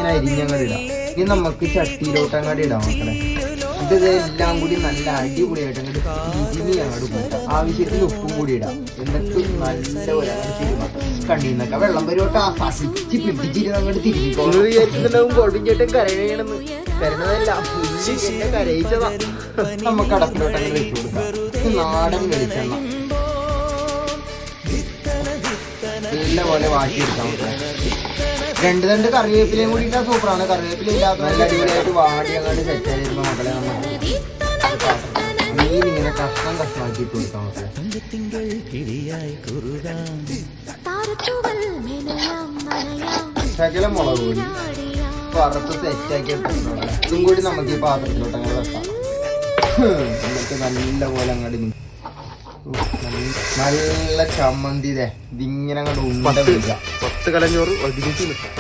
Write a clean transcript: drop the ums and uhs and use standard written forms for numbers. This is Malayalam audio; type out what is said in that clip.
ഇങ്ങനെ അരിഞ്ഞങ്ങോട്ട് ഇടാം. ഇനി നമുക്ക് ചട്ടിയിലോട്ട് അങ്ങോട്ട് ഇടാം മക്കളെ. ഇതെല്ലാം കൂടി നല്ല അടിപൊളിയായിട്ട് അങ്ങോട്ട് തിരിഞ്ഞ് അങ്ങോട്ട് കൂട്ടാം. ആവശ്യത്തിന് ഉപ്പും കൂടി ഇടാം. എന്നിട്ട് നല്ല പോലെ അങ്ങോട്ട് തിരുമാം. കണ്ണീന്നൊക്കെ വെള്ളം വരുവോട്ട് ആസ്വദിച്ച് പിടിച്ചിരുന്ന് അങ്ങോട്ട് തിരിഞ്ഞിക്കോളും. വിചാരിച്ചിട്ടുണ്ടാവും കൊടുഞ്ചേട്ടൻ കരയണമെന്ന്. കരുന്നതല്ല, എന്നെ കരയിച്ചതാ. നമുക്ക് അടപ്പിലോട്ട് അങ്ങനെ വെച്ചു കൊടുക്കാം. നാടൻ വെളിച്ചെണ്ണ നല്ല പോലെ വാട്ടിയെടുക്കാം. രണ്ട് കറിവേപ്പിലയും കൂടി ഇട്ടാൽ സൂപ്പറാണ്. കറിവേപ്പില ഇല്ലാത്ത നല്ല അടിപൊളിയായിട്ട് വാടി അങ്ങോട്ട് സെറ്റ് ആയിരുന്നു മക്കളെ. നമ്മൾ മീൻ ഇങ്ങനെ കഷ്ണമാക്കി ഇട്ട് കൊടുക്കാം മക്കളെ. ശകലം മുളക് പൊടി വറുത്ത് സെറ്റാക്കി എടുത്തിട്ടുണ്ട്. ഇതും കൂടി നമുക്ക് ഈ പാത്രത്തിലോട്ട് അങ്ങനെ വെക്കാം. എന്നിട്ട് നല്ല പോലെ അങ്ങോട്ട് നല്ല ചമ്മന്തി ഇതിങ്ങനെ അങ്ങോട്ട് 10 കലഞ്ഞോറ് ഒരുമിച്ച് നിൽക്കാം.